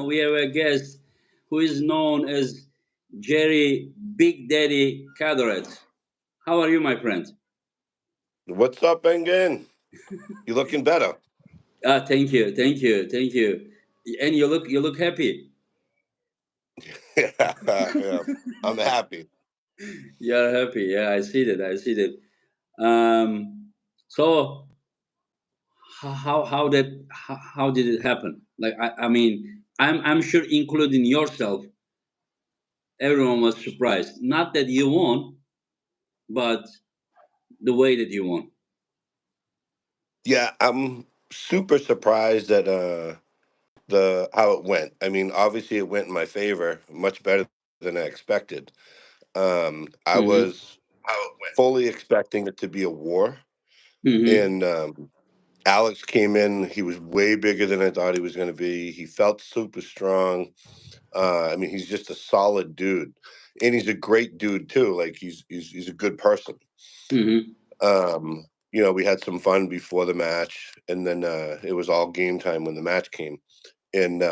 we have a guest who is known as Jerry Big Daddy Cadorette. How are you, my friend? What's up, Engen? You looking better? Thank you, thank you, thank you. And you look happy. Yeah, yeah. I'm happy. You're happy. Yeah, I see that. I see that. So how did it happen? Like I mean, I'm sure, including yourself, everyone was surprised. Not that you won, but the way that you won. Yeah, I'm super surprised at the how it went. I mean, obviously it went in my favor, much better than I expected. I was Mm-hmm. fully expecting it to be a war, Mm-hmm. and Alex came in. He was way bigger than I thought he was going to be. He felt super strong. I mean, he's just a solid dude, and he's a great dude too. Like he's a good person. Mm-hmm. We had some fun before the match, and then it was all game time when the match came. And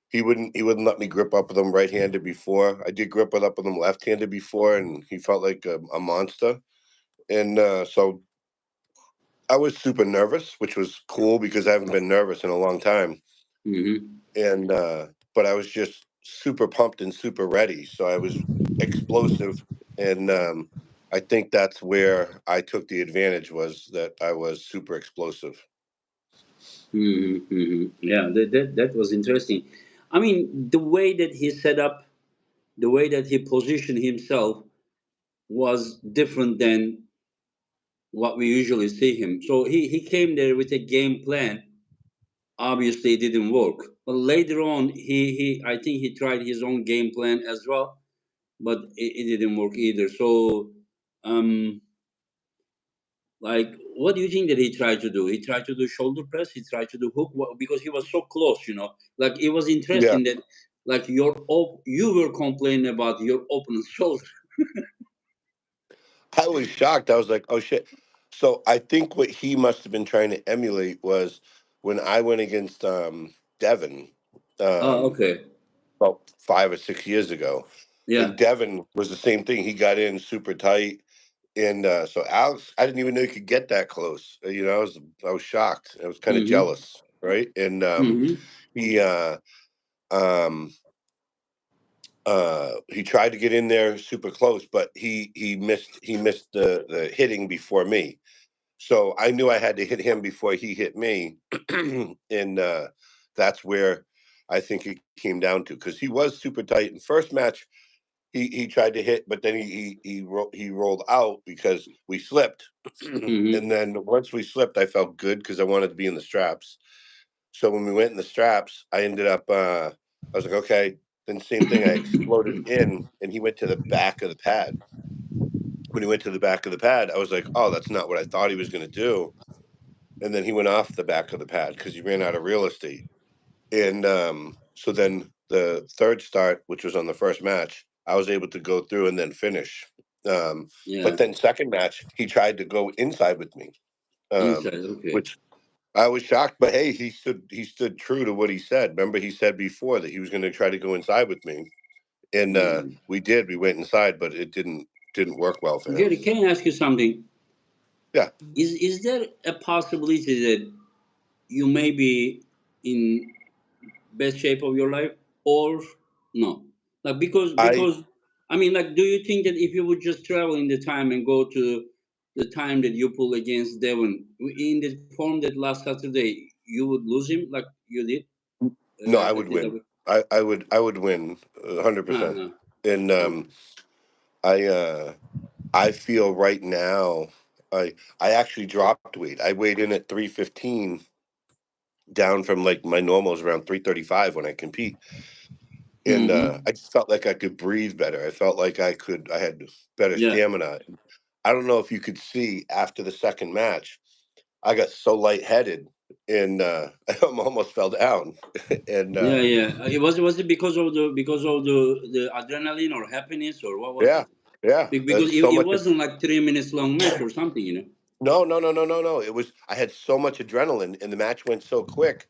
he wouldn't let me grip up with him right handed before. I did grip it up with him left handed before, and he felt like a monster. And so I was super nervous, which was cool because I haven't been nervous in a long time. Mm-hmm. And but I was just super pumped and super ready. So I was explosive, and I think that's where I took the advantage, was that I was super explosive. Mm-hmm. Mm-hmm. Yeah, that was interesting. I mean, the way that he set up, the way that he positioned himself was different than what we usually see him. So he came there with a game plan. Obviously, it didn't work. But later on, he I think he tried his own game plan as well, but it didn't work either. So, um, like, what do you think that he tried to do? He tried to do shoulder press. He tried to do hook because he was so close. Like it was Yeah, interesting that like you were complaining about your opponent's shoulder. I was shocked. I was like, "Oh shit!" So I think what he must have been trying to emulate was when I went against Devin Oh, um, okay. about 5 or 6 years ago, Yeah. and Devin was the same thing. He got in super tight. And so Alex, I didn't even know you could get that close. I was shocked. I was kind of Mm-hmm. jealous, right? And Mm-hmm. he um, he tried to get in there super close, but he missed the hitting before me. So I knew I had to hit him before he hit me, and that's where I think it came down to, because he was super tight in first match. He tried to hit, but then he rolled out because we slipped, Mm-hmm. and then once we slipped, I felt good because I wanted to be in the straps. So when we went in the straps, I ended up. I was like, okay. Then same thing. I exploded in, and he went to the back of the pad. When he went to the back of the pad, I was like, oh, that's not what I thought he was going to do. And then he went off the back of the pad because he ran out of real estate. And so then the third start, which was on the first match, I was able to go through and then finish. But Yeah. then second match, he tried to go inside with me, Inside. Okay. which I was shocked. But hey, he stood true to what he said. Remember, he said before that he was going to try to go inside with me, and Mm. we did. We went inside, but it didn't work well for him. Jerry, can I ask you something? Yeah, Is there a possibility that you may be in best shape of your life, or no? Like I because I mean, like, do you think that if you would just travel in the time and go to the time that you pull against Devon in the form that last Saturday, you would lose him like you did no, I at would the win. W? I would win 100%. Uh-huh. And Okay. I I feel right now, I actually dropped weight. I weighed in at 315, down from like my normal is around 335 when I compete. And Mm-hmm. I just felt like I could breathe better. I felt like I had better Yeah. stamina. I don't know if you could see after the second match, I got so lightheaded, and I almost fell down. And Yeah, yeah. Was it because of the adrenaline or happiness or what was yeah, it? yeah, Because it, so it much. wasn't like 3 minutes long match or something. No, no, no, no, no, no. It was, I had so much adrenaline, and the match went so quick.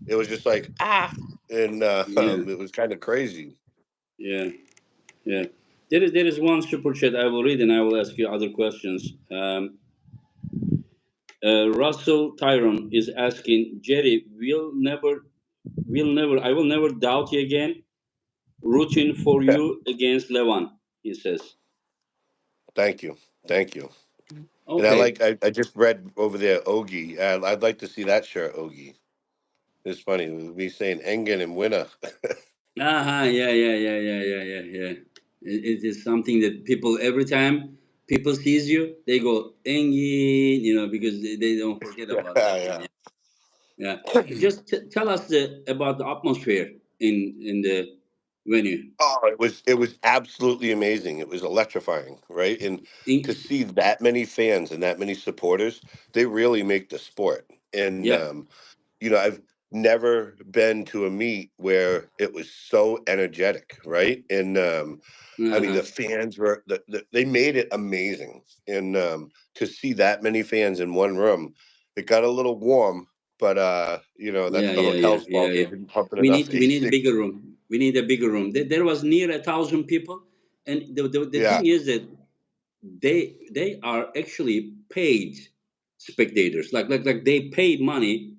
It was just like, ah. and Yeah, it was kind of crazy. yeah, yeah. There is one super chat I will read, and I will ask you other questions. Russell Tyrone is asking Jerry, I will never doubt you again. Rooting for you against Levan, he says. Thank you, thank you. And Okay. I just read over there, Ogie. I'd like to see that shirt, Ogie. It's funny, me saying Engen and winner. Yeah, yeah, yeah, yeah, yeah, yeah, yeah. It is something that people every time people sees you, they go Engi, because they don't forget Yeah, about that one. yeah. Yeah, yeah. Just tell us about the atmosphere in the venue. Oh, it was absolutely amazing. It was electrifying, right? And to In, see that many fans and that many supporters, they really make the sport. And yeah. I've never been to a meet where it was so energetic, right? And I mean, Uh-huh. the fans they made it amazing. And to see that many fans in one room, it got a little warm, but that's Yeah, the yeah, yeah, hotel's yeah, fault. They yeah. didn't pump in We enough need we need AC. bigger room. We need a bigger room. There was near 1,000 people, and the Yeah, thing is that they are actually paid spectators. Like they pay money.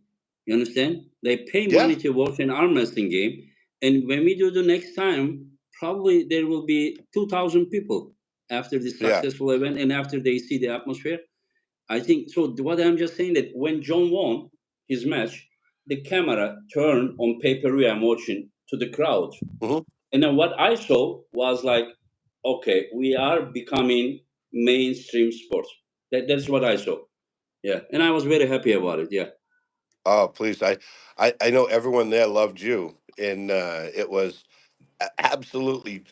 You understand? They pay yeah, money to watch an arm wrestling game, and when we do the next time, probably there will be 2,000 people after this yeah. successful event, and after they see the atmosphere. I think so. What I'm just saying that when John won his match, the camera turned on pay-per-view. I'm watching to the crowd, Hmm. and then what I saw was like, okay, we are becoming mainstream sports. That's what I saw. Yeah, and I was very happy about it. Yeah, Oh, please! I know everyone there loved you, and it was absolutely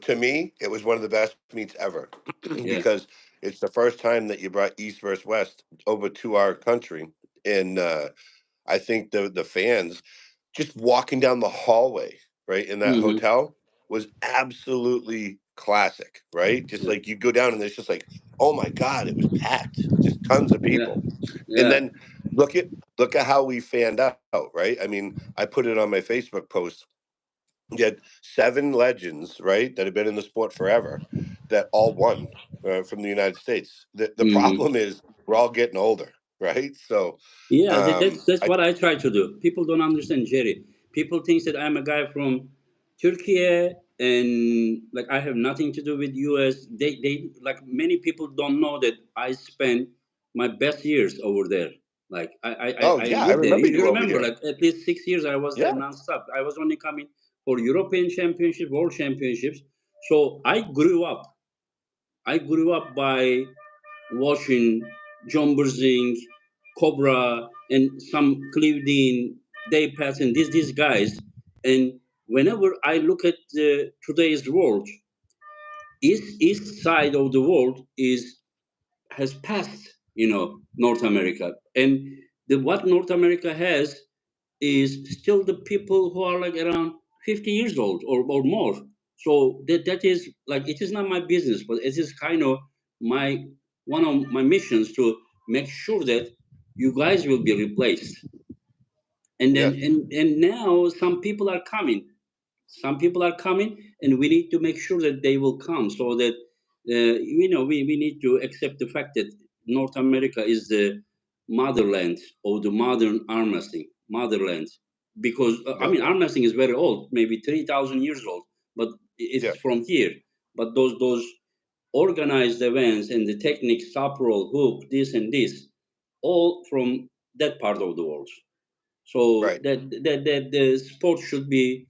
to me. It was one of the best meets ever yeah. because it's the first time that you brought East versus West over to our country, and I think the fans just walking down the hallway, right, in that Mm-hmm. hotel was absolutely classic, right? Just Yeah, like you go down and it's just like, oh my God, it was packed, just tons of yeah, people. And yeah. then look at how we fanned out, right? I mean, I put it on my Facebook post. You had 7 legends, right, that have been in the sport forever, that all won from the United States. The Mm-hmm. problem is we're all getting older, right? So, Yeah, that's I what I try to do. People don't understand Jerry. People think that I'm a guy from Turkey and like I have nothing to do with US. They like many people don't know that I spent my best years over there. Like oh I yeah, I lived there. remember You you over remember here. like at least 6 years I was there Yeah. nonstop. I was only coming for European Championship, World Championships. So I grew up by watching John Burzing, Cobra, and some Cleveland, Dave Patton, these guys. And whenever I look at today's world, east side of the world has passed, North America, and what North America has is still the people who are like around 50 years old or more. So that is like it is not my business, but it is kind of my one of my missions to make sure that you guys will be replaced. And then Yes. and now some people are coming and we need to make sure that they will come so that we need to accept the fact that North America is the motherland of the modern arm wrestling motherland because I Yep. mean arm wrestling is very old, maybe 3,000 years old, but Yeah. it's from here. But those organized events and the techniques, top roll, hook, this and this, all from that part of the world. So Right. that the sport should be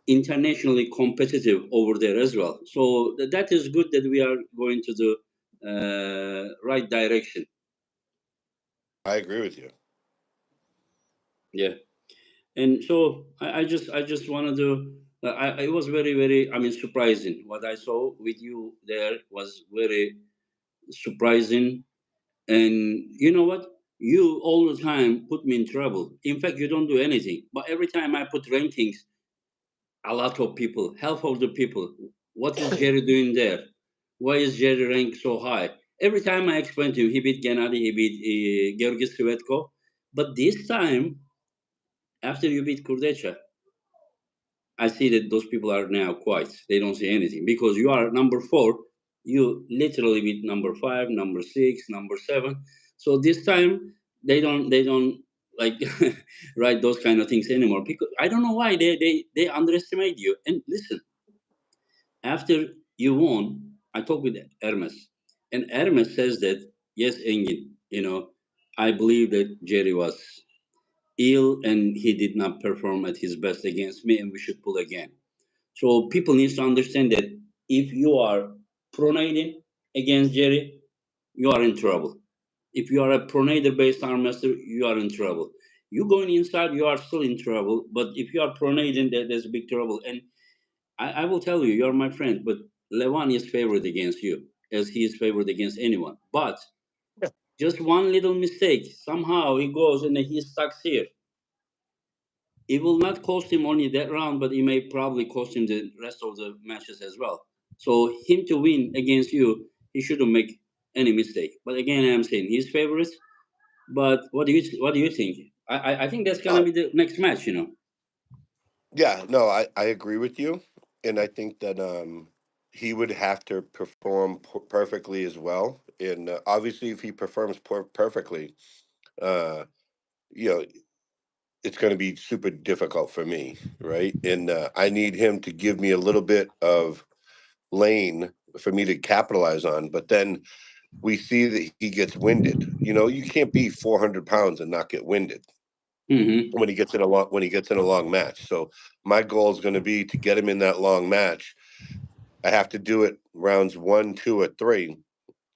internationally competitive over there as well. So that is good that we are going to the right direction. I agree with you. Yeah, and so I just wanted to. It was very I mean surprising what I saw with you there was very surprising. And you know what? You all the time put me in trouble. In fact, you don't do anything. But every time I put rankings, a lot of people, half of the people, what is Jerry doing there? Why is Jerry ranked so high? Every time I explain to him, he beat Gennady, he beat Georgi Svetko. But this time, after you beat Kurdecha, I see that those people are now quiet. They don't say anything because you are number four. You literally beat number five, number six, number seven. So this time they don't like write those kind of things anymore because I don't know why they underestimate you. And listen, after you won, I talked with Hermes, and Hermes says that yes, Engin, I believe that Jerry was ill and he did not perform at his best against me, and we should pull again. So people need to understand that if you are pronating against Jerry, you are in trouble. If you are a pronator based arm master, you are in trouble. You going inside, you are still in trouble. But if you are pronating, there's big trouble. And I will tell you, you are my friend, but Levan is favored against you, as he is favored against anyone. But just one little mistake, somehow he goes and he stuck here. It will not cost him only that round, but it may probably cost him the rest of the matches as well. So him to win against you, he shouldn't make any mistake. But again, I'm saying he's favorite. But what do you think? I think that's gonna Uh, be the next match. yeah, no, I agree with you, and I think that he would have to perform perfectly as well. And obviously, if he performs perfectly, uh, you know, it's going to be super difficult for me, right? And I need him to give me a little bit of lane for me to capitalize on. But then we see that he gets winded. You can't be 400 pounds and not get winded Mm-hmm. when he gets in a long match. So my goal is going to be to get him in that long match. I have to do it rounds 1, 2, or 3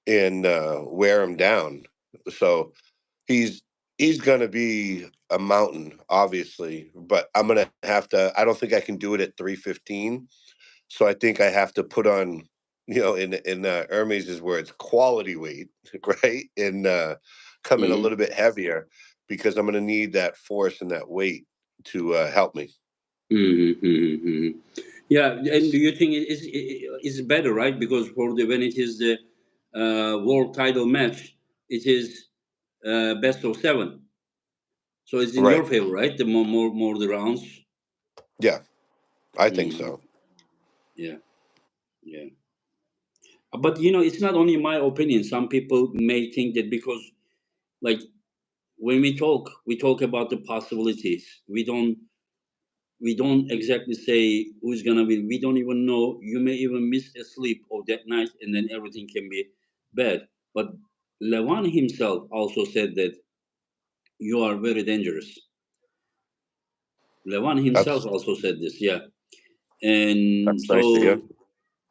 and wear him down. So he's he's going to be a mountain, obviously, but I'm going to have to. I don't think I can do it at 315. So I think I have to put on, in Hermes' words, quality weight, right, and come in a Mm-hmm. little bit heavier because I'm going to need that force and that weight to help me. Mm-hmm. Mm-hmm. Yeah, and do you think it is better, right? Because for the when it is the world title match, it is best of seven. So it's in your Right. favor, right? The more the rounds. Yeah, I think Hmm. so. Yeah, yeah. But it's not only my opinion. Some people may think that because, like, when we talk about the possibilities. We don't exactly say who's gonna win. We don't even know. You may even miss a sleep of that night, and then everything can be bad. But Levan himself also said that you are very dangerous. Levan himself That's also said this. Yeah, and that's nice to hear. so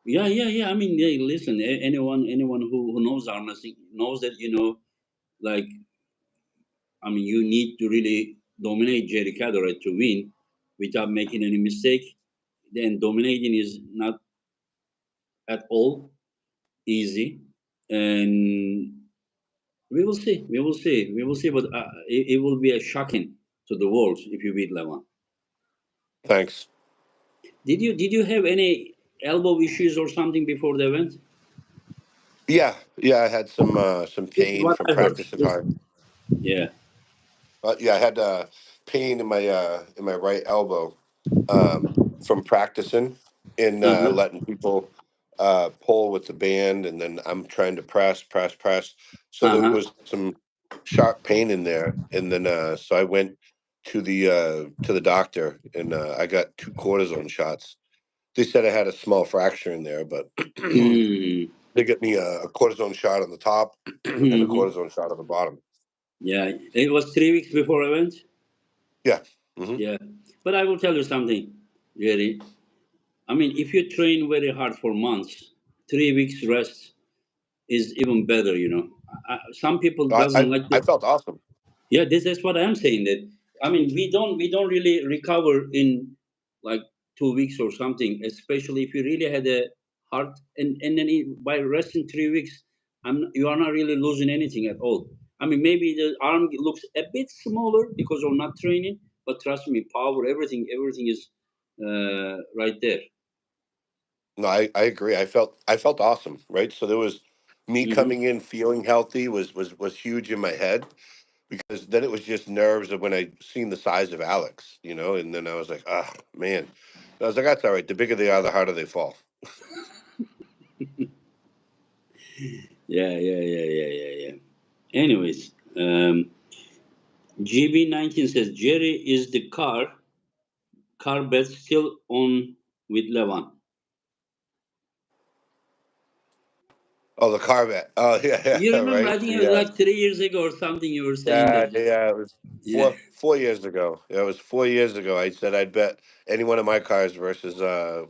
yeah, yeah, yeah. I mean, yeah, listen, anyone who knows arm wrestling knows that like I mean, you need to really dominate Jerry Cadorette to win without making any mistake. Then dominating is not at all easy, and we will see, we will see, we will see. But it will be a shocking to the world if you beat Levan. Thanks. Did you have any elbow issues or something before the event? Yeah, yeah. I had some This is pain what from I heard. practicing hard. Listen, yeah. Yeah, I had pain in my right elbow from practicing and Uh huh. letting people pull with the band, and then I'm trying to press, press, press. So Uh there huh. was some sharp pain in there, and then so I went to the doctor, and I got 2 cortisone shots. They said I had a small fracture in there, but Mm. they get me a cortisone shot on the top and a Hmm. cortisone shot on the bottom. Yeah. It was 3 weeks before event. Yeah. Hmm. Yeah. But I will tell you something, Jerry. I mean, if you train very hard for months, 3 weeks rest is even better. Some people I, doesn't I like I the. felt awesome. Yeah, this is what I'm saying. That I mean, we don't really recover in like 2 weeks or something. Especially if you really had a heart, and then by resting 3 weeks, you are not really losing anything at all. I mean, maybe the arm looks a bit smaller because of not training, but trust me, power, everything is right there. No, I agree. I felt awesome, right? So there was me Hmm. coming in feeling healthy was huge in my head because then it was just nerves of when I seen the size of Alex, and then I was like, ah, man. I was like, that's all right. The bigger they are, the harder they fall. Yeah, yeah, yeah, yeah, yeah, yeah. Anyways, GB19 says Jerry is the car bet still on with Levan. Oh, the Corvette. Oh, yeah, You yeah, remember? I right. think it was The like 3 years ago or something. You were saying yeah, that. yeah. It was Yeah, four years ago. Yeah, it was 4 years ago. I said I'd bet any one of my cars versus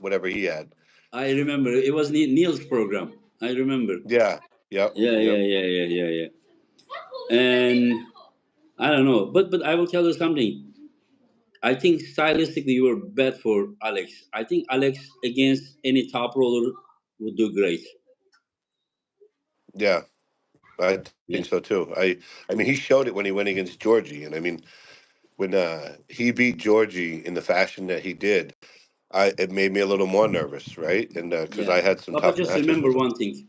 whatever he had. I remember. It was Neil's program. I remember. Yeah. Yep. Yeah, yeah, Yep. yeah, yeah, yeah, yeah. And I don't know, but I will tell you something. I think stylistically you were bad for Alex. I think Alex against any top roller would do great. Yeah. I think so Yeah, too. I mean, he showed it when he went against Georgie, and I mean, when he beat Georgie in the fashion that he did, I it made me a little more nervous, right? And because yeah. I had some But tough just matches remember with him. one thing: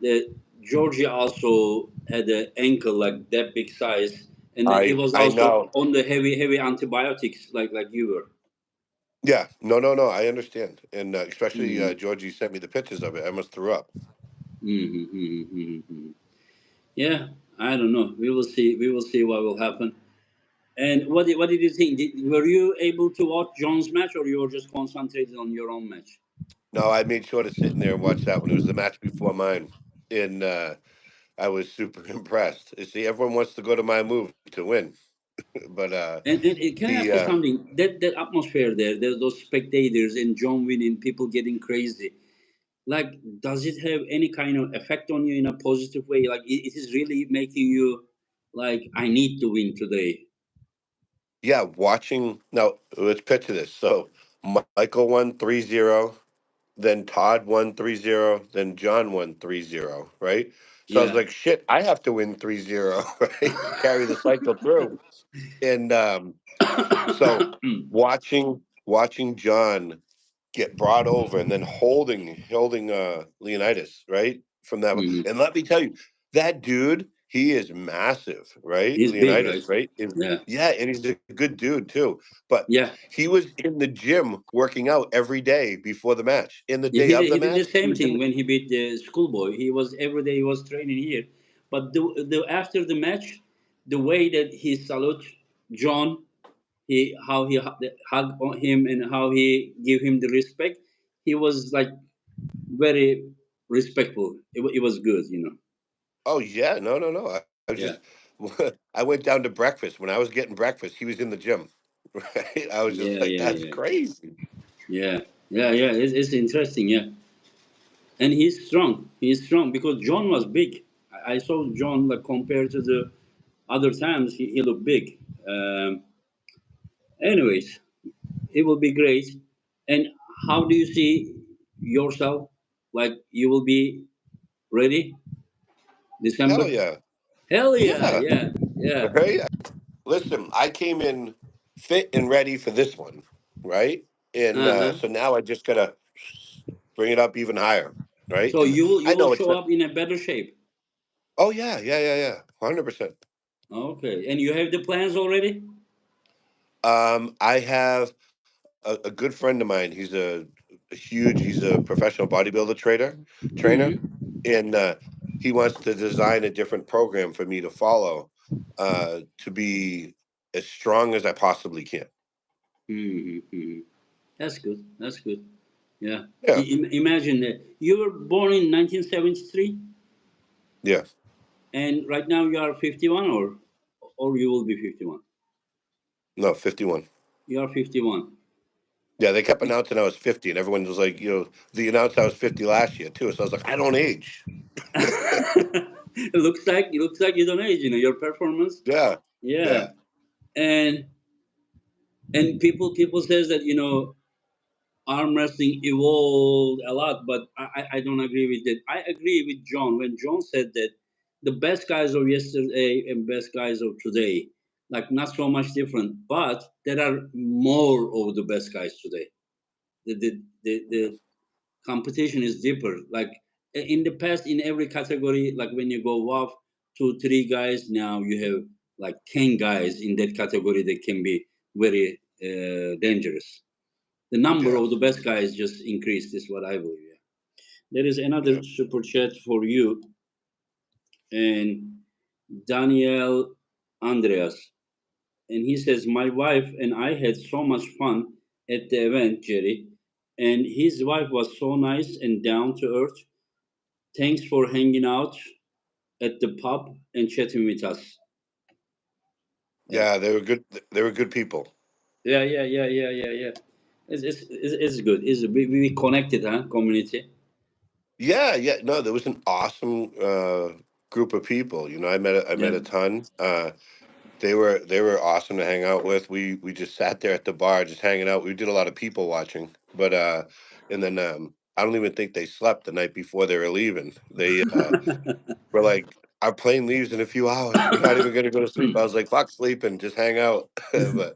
that Georgia also had an ankle like that big size, and he was I also know. on the heavy antibiotics like you were. Yeah. No. No. No. I understand, and especially Mm-hmm. Georgie sent me the pictures of it. I almost threw up. Mm-hmm, mm-hmm, mm-hmm. Yeah, I don't know. We will see. We will see what will happen. And what did you think? Were you able to watch John's match, or you were just concentrated on your own match? No, I made sure to sit in there and watch that one. It was the match before mine, and I was super impressed. You see, everyone wants to go to my move to win, but And can I he ask you something? That atmosphere there, there's those spectators and John winning, people getting crazy. Like, does it have any kind of effect on you in a positive way? Like, it is really making you like, I need to win today. yeah, watching now. Let's picture this. So Michael won 3-0, then Todd won 3-0, then John won 3-0, right? So I was Yeah. like, shit, I have to win 3-0, right, to carry the cycle through. And so watching John get brought over and then holding Leonidas, right? From that one. Mhm. And let me tell you, that dude, he is massive, right? He's big, right? Leonidas, right? Is Yeah. yeah, and he's a good dude too. But Yeah. he was in the gym working out every day before the match. In the Yeah, day of the he did the match, he same was in thing the when he beat the schoolboy. He was every day he was training here, but the after the match, the way that he salute John, he how he hug on him and how he give him the respect, he was like very respectful. It was good, you know. oh yeah, no, no, no. I was Yeah, just I went down to breakfast. When I was getting breakfast, he was in the gym. Right? I was just yeah, like, yeah, that's yeah, crazy. yeah, yeah, yeah. It's interesting, yeah. And he's strong. He's strong because John was big. I saw John like compared to the other times he looked big. Anyways, it will be great. And how do you see yourself? Like you will be ready Hell December? yeah. Hell yeah, Yeah. yeah, yeah. Right? Listen, I came in fit and ready for this one, right? And Uh huh. so now I just gotta bring it up even higher, right? So And you I will know it's show not. up in a better shape. Oh yeah, yeah, yeah, yeah, 100%. Okay, and you have the plans already? I have a good friend of mine. He's a professional bodybuilder trainer, Mm-hmm. and he wants to design a different program for me to follow to be as strong as I possibly can. Mm-hmm. That's good. That's good. Yeah. Yeah, Imagine that you were born in 1973, yeah. and right now you are 51, or you will be 51. No, 51. You are 51. Yeah, they kept announcing I was 50, and everyone was like, they announced I was 50 last year too. So I was like, I don't age. It looks like you don't age. You know your performance. Yeah, Yeah, yeah. and people says that arm wrestling evolved a lot, but I don't agree with that. I agree with John when John said that the best guys of yesterday and best guys of today, like not so much different, but there are more of the best guys today. The competition is deeper. Like in the past, in every category, like when you go off two, three guys, now you have like 10 guys in that category that can be very dangerous. The number of the Yes. best guys just increased, is what I believe. Yeah. There is Yeah. another super chat for you, and Daniel Andreas, and he says, "My wife and I had so much fun at the event, Jerry, and his wife was so nice and down to earth. Thanks for hanging out at the pub and chatting with us." Yeah, Yeah, they were good. They were good people. yeah. It's good. We connected, huh? Community. Yeah, yeah. No, there was an awesome group of people. I Yeah. met a ton. They were awesome to hang out with. We just sat there at the bar, just hanging out. We did a lot of people watching, but and then I don't even think they slept the night before they were leaving. We're like, our plane leaves in a few hours. We're not even going to go to sleep. I was like, fuck sleeping, just hang out. But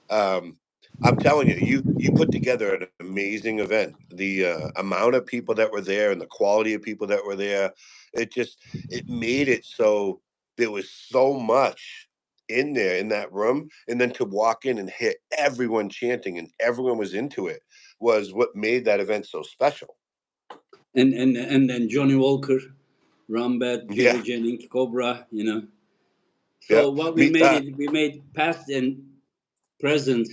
um, I'm telling you, you put together an amazing event. The amount of people that were there and the quality of people that were there, it made it so there was so much in there in that room, and then to walk in and hear everyone chanting and everyone was into it was what made that event so special. And then Johnny Walker, Rambert, Jerry Yeah, Jennings, Cobra. yeah, So what we me, made it, we made past and present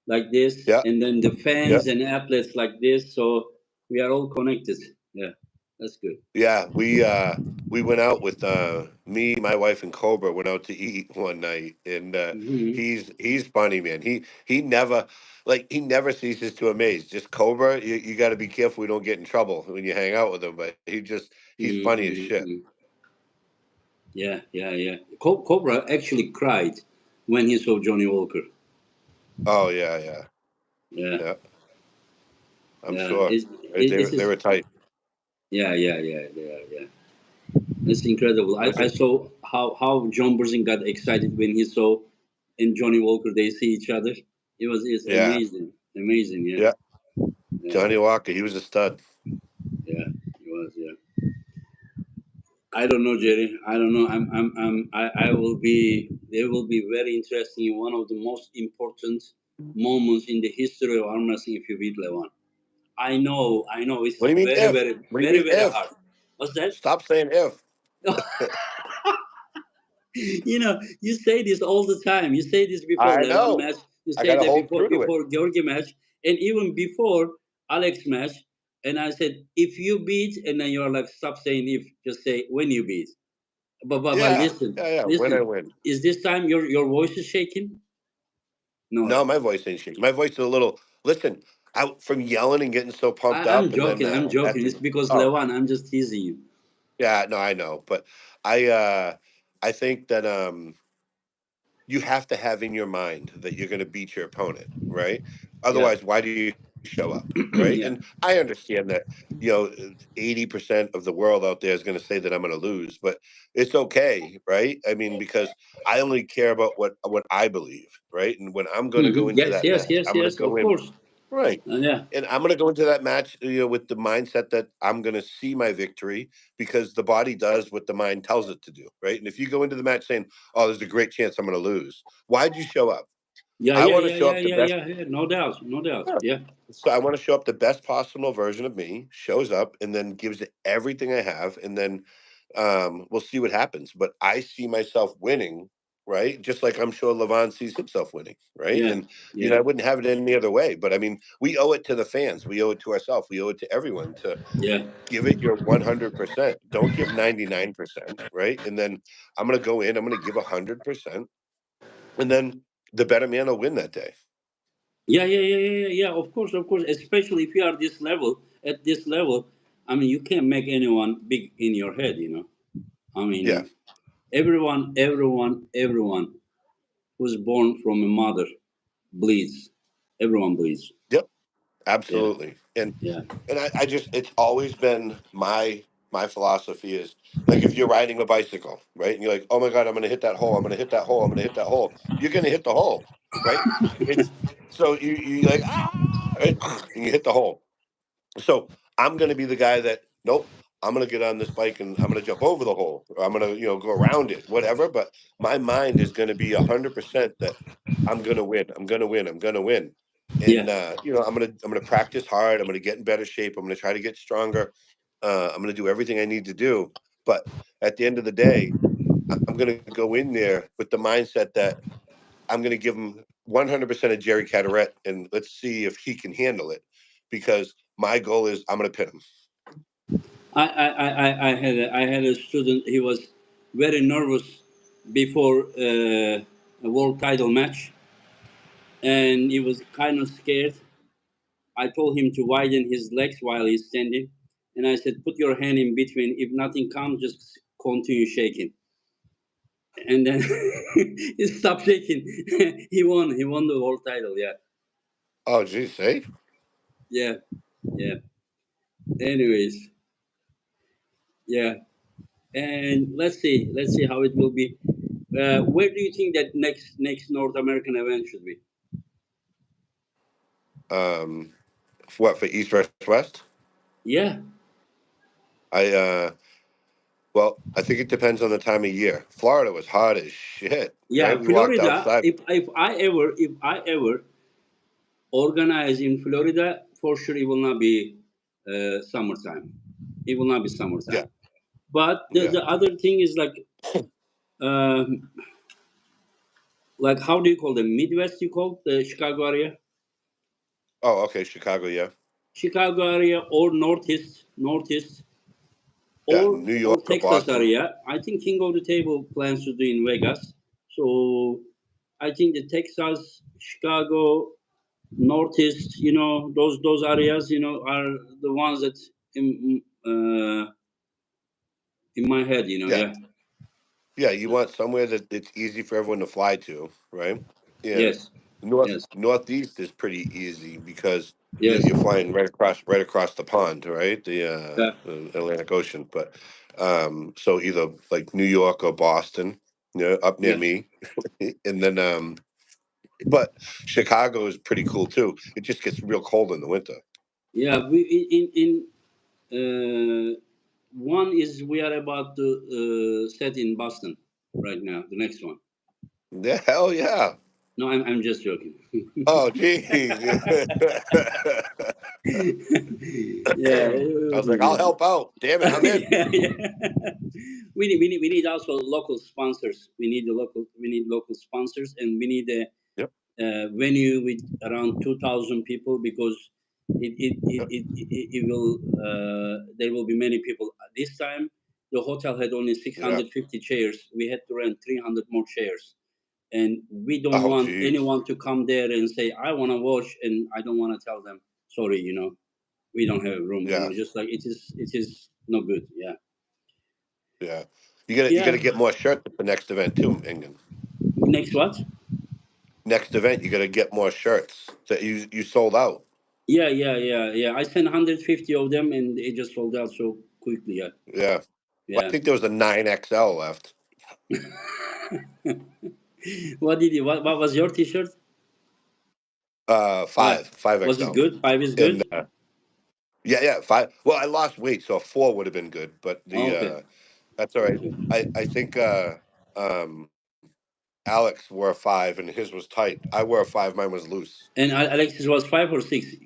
like this, yeah. and then the Yeah. fans and athletes like this. So we are all connected. Yeah, that's good. Yeah, we went out with me, my wife, and Cobra went out to eat one night, and Hmm. he's funny, man. He never ceases to amaze. Just Cobra, you got to be careful we don't get in trouble when you hang out with him. But he's funny as shit. Hmm. Yeah. Cobra actually cried when he saw Johnny Walker. Oh yeah, yeah, Yeah, yeah. I'm yeah. sure. It's, Right, they it's were tight. yeah. It's incredible. I saw how John Burzin got excited when he saw and Johnny Walker they see each other. It's Yeah, amazing, amazing. Yeah, yeah. yeah, Johnny Walker, he was a stud. yeah. It was. Yeah. I don't know, Jerry. I don't know. I will be. There will be very interesting. One of the most important moments in the history of arm wrestling if you beat Levan. I know. It's What do you mean very, if? very, What do you very, mean very if? hard. What's that? Stop saying if. You say this all the time. You say this before I Levan know. match. You I say got to that hold before true to it. Georgi match, and even before Alex match. And I said, if you beat, and then you're like, stop saying if, just say when you beat. But Yeah, listen, yeah, yeah. When I listen. win. Is this time your voice is shaking? No, No, my voice ain't shaking. My voice is a little. Listen, out from yelling and getting so pumped I'm up, and then joking. I'm at joking. the It's because oh Levan. I'm just teasing you. yeah, no, I know, but I uh I think that you have to have in your mind that you're going to beat your opponent, right? Yeah, Otherwise, why do you show up, right? And yeah. I understand that, 80% of the world out there is going to say that I'm going to lose, but it's okay, right? I mean, because I only care about what I believe, right? And when I'm going to go into Yes, that match, I'm going to yes. go Of in course. right. Yeah, And I'm going to go into that match, with the mindset that I'm going to see my victory because the body does what the mind tells it to do, right? And if you go into the match saying, "Oh, there's a great chance I'm going to lose," why'd you show up? I want to show up the best. yeah. No doubt, no doubt. Yeah. Yeah, So I want to show up the best possible version of me. Shows up and then gives it everything I have, and then we'll see what happens. But I see myself winning, right? Just like I'm sure Levan sees himself winning, right? yeah, And yeah, I wouldn't have it any other way. But I mean, we owe it to the fans, we owe it to ourselves, we owe it to everyone to yeah. give it your 100%. Don't give 99%, right? And then I'm gonna go in, I'm gonna give 100%, and then the better man will win that day. Yeah. Of course. Especially if you are this level, at this level, I mean, you can't make anyone big in your head. I Yeah. mean, everyone who's born from a mother bleeds. Everyone bleeds. Yep. Yeah, Absolutely. yeah. And I just it's always been my philosophy is like if you're riding a bicycle, right? And you're like, oh my God, I'm gonna hit that hole, I'm gonna hit that hole, I'm gonna hit that hole. You're gonna hit the hole, right? It's so you like right? And you hit the hole. So I'm gonna be the guy that nope, I'm gonna get on this bike and I'm gonna jump over the hole, or I'm gonna, go around it, whatever. But my mind is gonna be 100% that I'm gonna win, I'm gonna win, I'm gonna win. and Yeah. I'm gonna practice hard. I'm gonna get in better shape. I'm gonna try to get stronger. I'm gonna do everything I need to do. But at the end of the day, I'm gonna go in there with the mindset that I'm gonna give him 100% of Jerry Cadorette, and let's see if he can handle it. Because my goal is I'm gonna pin him. I had a student. He was very nervous before a world title match, and he was kind of scared. I told him to widen his legs while he's standing, and I said, "Put your hand in between. If nothing comes, just continue shaking." And then he stopped shaking. He won. He won the world title. Yeah, Oh, geez, hey. yeah, yeah. Anyways, yeah. And let's see how it will be. Where do you think that next North American event should be? Um, what for East versus West? Yeah, I Well, I think it depends on the time of year. Florida was hot as shit, right? yeah. We walked Florida. outside. If I ever organize in Florida, for sure it will not be summertime. It will not be Yeah, summertime. But yeah. the other thing is um, like how do you call them? Midwest, you call the Chicago area, Oh, okay, Chicago. Yeah, Chicago area, or Northeast, yeah. New or York or Texas Boston. area. I think King of the Table plans to do in Vegas. So I think the Texas, Chicago, Northeast, those areas, are the ones that in my head, Yeah, yeah. yeah. You want somewhere that it's easy for everyone to fly to, right? Yeah. Yes, yes, Northeast is pretty easy because yes, you're flying right across the pond, right? yeah, The Atlantic Ocean. But so either like New York or Boston, up near yeah, me, and then but Chicago is pretty cool too. It just gets real cold in the winter. yeah. We in one is we are about to set in Boston right now. The next one. Yeah, hell yeah. No, I'm just joking. Oh, geez. Yeah, I was like, I'll help out. Damn it, I'm in. yeah, yeah. We need also local sponsors. We need local sponsors, and we need a Yep. venue with around 2,000 people because Yep. it will there will be many people. This time, the hotel had only Yeah. 650 chairs. We had to rent 300 more chairs, and we don't Oh, want geez. anyone to come there and say, "I want to watch," and I don't want to tell them, "Sorry, we don't have room." Yeah. Just like it is no good. Yeah, Yeah. You gotta yeah. get more shirts at the next event too, England. Next what? Next event, you gotta get more shirts. That you sold out. Yeah, yeah, yeah, yeah. I sent 150 of them, and it just sold out so quickly. Yeah, Yeah. Well, I yeah. think there was a 9XL left. What was your T-shirt? Five. Five Was it XL. good? Five is And good. yeah, yeah, five. Well, I lost weight, so a four would have been good, but Okay, that's all right. okay. I think um Alex wore a five and his was tight. I wore a five, mine was loose. And Alexis was 5 or 6.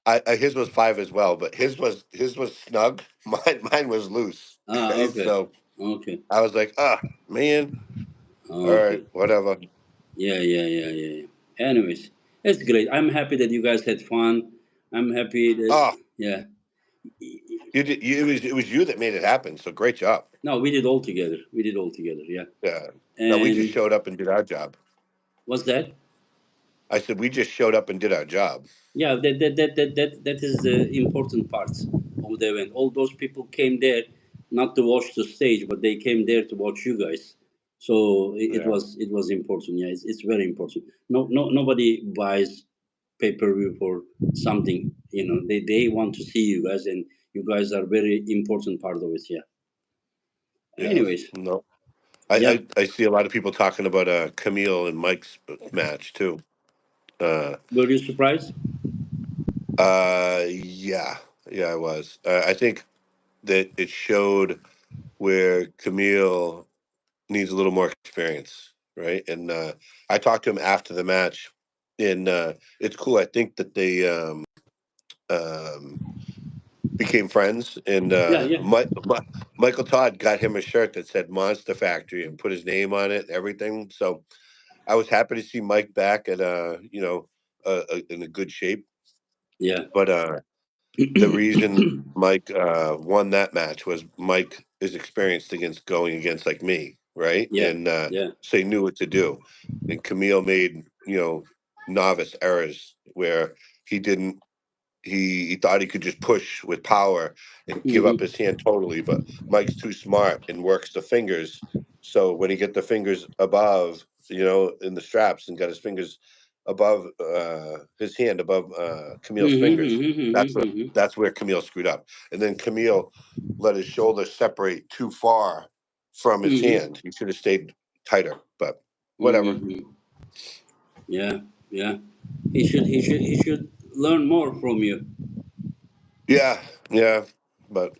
I his was five as well, but his was snug. Mine was loose. Ah, okay, So okay, I was like, man, all right, okay. whatever. Yeah, yeah, yeah, yeah, yeah. Anyways, it's great. I'm happy that you guys had fun. I'm happy that Oh, yeah. it was you that made it happen. So great job. No, we did all together. We did all together. Yeah. Yeah. No, we just And showed up and did our job. what's that? I said we just showed up and did our job. Yeah, that is the important part of the event. All those people came there not to watch the stage, but they came there to watch you guys. So Yeah. it was important. Yeah, it's very important. Nobody buys pay per view for something. They want to see you guys, and you guys are very important part of it. Yeah. Yeah. Anyways, No. I, yeah. I see a lot of people talking about Camille and Mike's match too. Uh, Were you surprised? yeah, yeah, I was. I think that it showed where Camille needs a little more experience, right? And I talked to him after the match. and it's cool. I think that they um, became friends, and Yeah, yeah, Michael Todd got him a shirt that said Monster Factory and put his name on it and everything. So I was happy to see Mike back at in a good shape. yeah. But the reason Mike won that match was Mike is experienced against going against like me, right? Yeah, And yeah. so he knew what to do. And Camille made novice errors where he didn't he thought he could just push with power and give up Hmm. his hand totally, but Mike's too smart and works the fingers. So when he get the fingers above, in the straps and got his fingers above his hand above Camille's fingers, that's where Camille screwed up. And then Camille let his shoulder separate too far from his Hmm. hand. He should have stayed tighter, but whatever. Hmm. Yeah, yeah. He should learn more from you. Yeah, yeah, but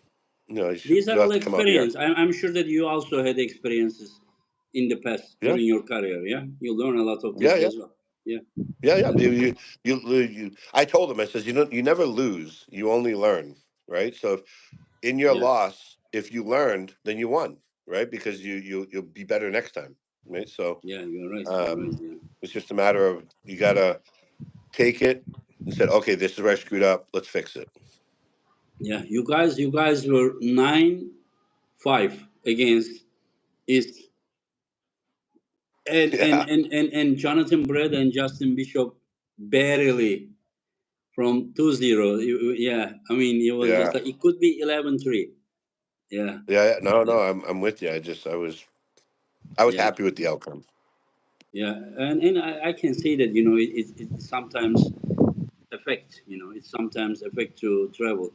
These are you'll all have to come out here. experience. I'm sure that you also had experiences in the past Yeah, during your career. Yeah, you learn a lot of yeah, things yeah. as well. Yeah, Yeah, yeah. yeah, I told him, I says, you never lose. You only learn, right? So in your yeah, loss, if you learned, then you won, right? Because you'll be better next time, right? So yeah. You're right. You're right. um, Yeah, it's just a matter of you gotta take it and said, okay, this is where I screwed up. Let's fix it. yeah. You guys were 9-5 against East, and and Yeah, and and and Jonathan Brett and Justin Bishop barely from 2-0. Yeah, I mean it was just yeah, like it could be 11-3. Yeah, yeah. Yeah. No, yeah, no, I'm with you. I was yeah. happy with the outcome. Yeah, and I can say that it sometimes affect it sometimes affect to travel.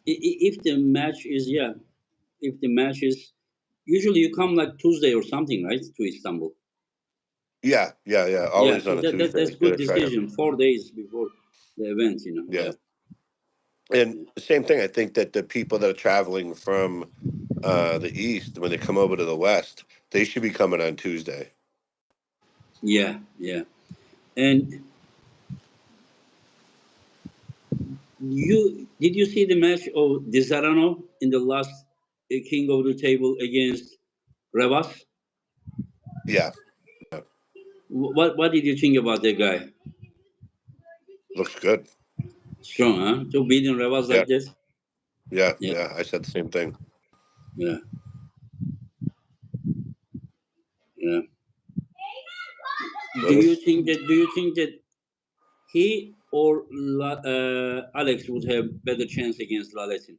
If the match is if the match is usually you come like Tuesday or something, right, to Istanbul. Yeah, yeah, yeah. Yeah, Always on a that's Tuesday. good Gotta try to. decision. 4 days before the event. Yeah, Yeah, and yeah, the same thing. I think that the people that are traveling from the east, when they come over to the west, they should be coming on Tuesday. yeah, yeah. And you see the match of Desarano in the last King of the Table against Revas? Yeah, yeah. What did you think about that guy? Looks good. Strong, huh? To beat in Revas Yeah, like this? yeah, Yeah, yeah. I said the same thing. yeah, yeah. Notice. Do you think that he or Alex would have better chance against Laletin?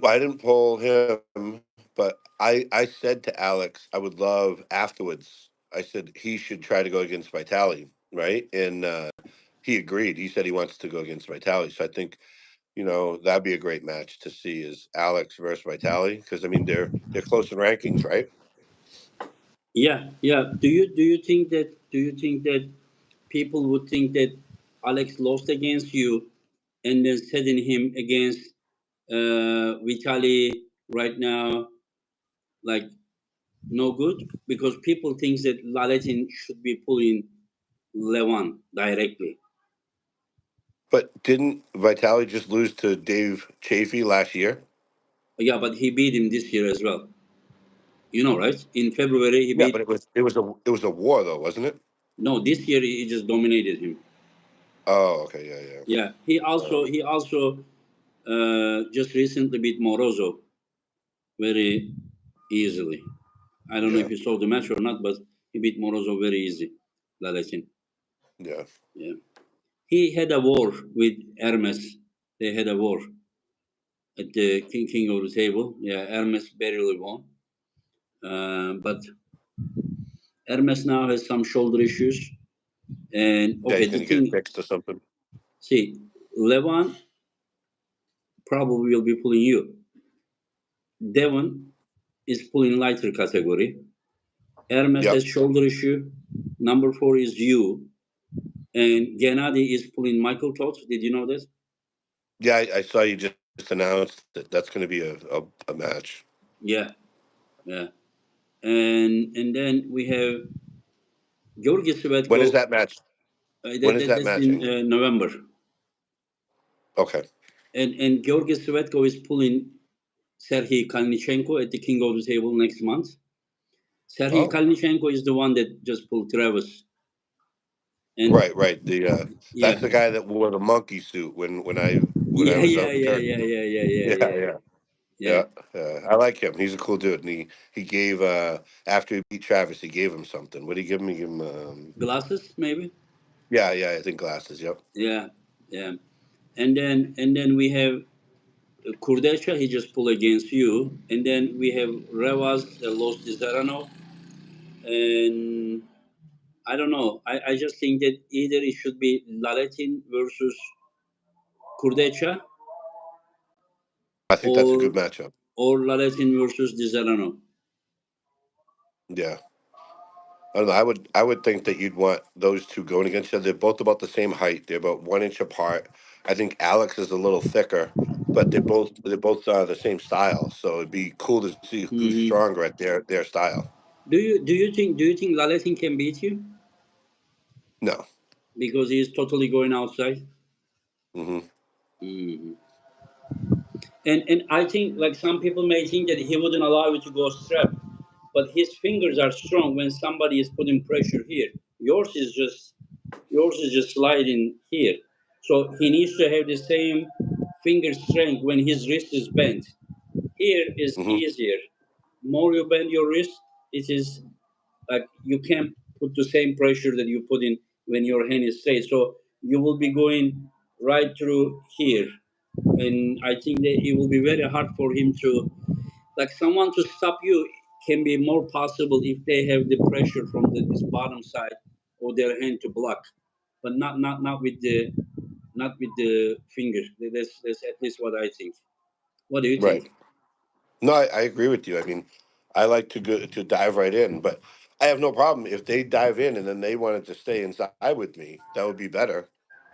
I didn't pull him, but I said to Alex, I would love afterwards. I said he should try to go against Vitali, right? And he agreed. He said he wants to go against Vitali. So I think that'd be a great match to see is Alex versus Vitali because I mean they're close in rankings, right? Yeah, yeah. Do you think that people would think that Alex lost against you and then setting him against Vitali right now like no good because people think that Laletin should be pulling Levan directly. But didn't Vitali just lose to Dave Chafee last year? Yeah, but he beat him this year as well. Right? In February he Yeah, but beat. it was a war though, wasn't it? No, this year he just dominated him. Oh, okay, yeah, yeah. Yeah, he also Um, he also just recently beat Morozo very easily. I don't know if yeah, you saw the match or not, but he beat Morozo very easy. Laletin. yeah. Yeah, he had a war with Hermes. They had a war at the King of the Table. Yeah, Hermes barely won. But Hermes now has some shoulder issues. And Yeah, okay, he's the gonna get it thing, fixed or something. see, Levan probably will be pulling you. Devon is pulling lighter category. Hermes Yep. has shoulder issue. Number 4 is you. And Gennady is pulling Michael Todd. Did you know this? Yeah, I saw you just announced that that's going to be a match. Yeah, yeah. And then we have Georgi When is Svetko, that match? When is that that's match, in Angel? November, Okay. and Georgi Svetko is pulling Serhiy Kalnichenko at the King of the Table next month. Serhiy Oh, Kalnichenko is the one that just pulled Travis, and right, right. The yeah, that's the guy that wore the monkey suit when I yeah, was yeah, out in yeah, Turkey. yeah, yeah, yeah, yeah, Yeah, yeah, yeah, yeah. yeah. I like him. He's a cool dude, and he gave after he beat Travis, he gave him something. What did he give him? He gave him Glasses, maybe. yeah, yeah. I think glasses. Yep. Yeah, yeah. And then we have Kurdecha. He just pulled against you, and then we have Revaz Los Zarano, and I don't know. I just think that either it should be Laletin versus Kurdecha, I think that's a or good matchup. Laletin versus Dizarano. Yeah. I don't know. I would think that you'd want those two going against each other. They're both about the same height. They're about 1 inch apart. I think Alex is a little thicker, but they're both the same style. So it'd be cool to see who's Hmm. stronger at their style. Do you think Laletin can beat you No. because he's totally going outside? Hmm. Hmm. And I think like some people may think that he wouldn't allow you to go strap, but his fingers are strong when somebody is putting pressure here. Yours is just sliding here. So he needs to have the same finger strength when his wrist is bent. Here is Hmm. easier. More you bend your wrist, it is like you can't put the same pressure that you put in when your hand is straight. So you will be going right through here. And I think that it will be very hard for him to, like, someone to stop you can be more possible if they have the pressure from this bottom side or their hand to block, but not with the finger. That's at least what I think. What do you Right. think? No, I agree with you. I mean, I like to dive right in, but I have no problem if they dive in and then they wanted to stay inside with me. That would be better.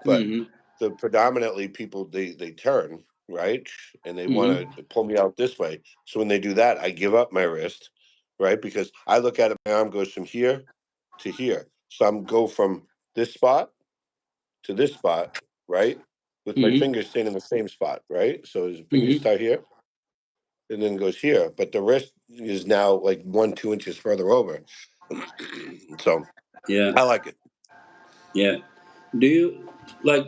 But Mm-hmm. the predominantly people they turn right and they Mm-hmm. want to pull me out this way. So when they do that, I give up my wrist, right? Because I look at it, my arm goes from here to here. So I'm go from this spot to this spot, right? With my Mm-hmm. fingers staying in the same spot, right? So his fingers Mm-hmm. start here and then goes here, but the wrist is now like 1, 2 inches further over. So Yeah. I like it. Yeah. Do you like?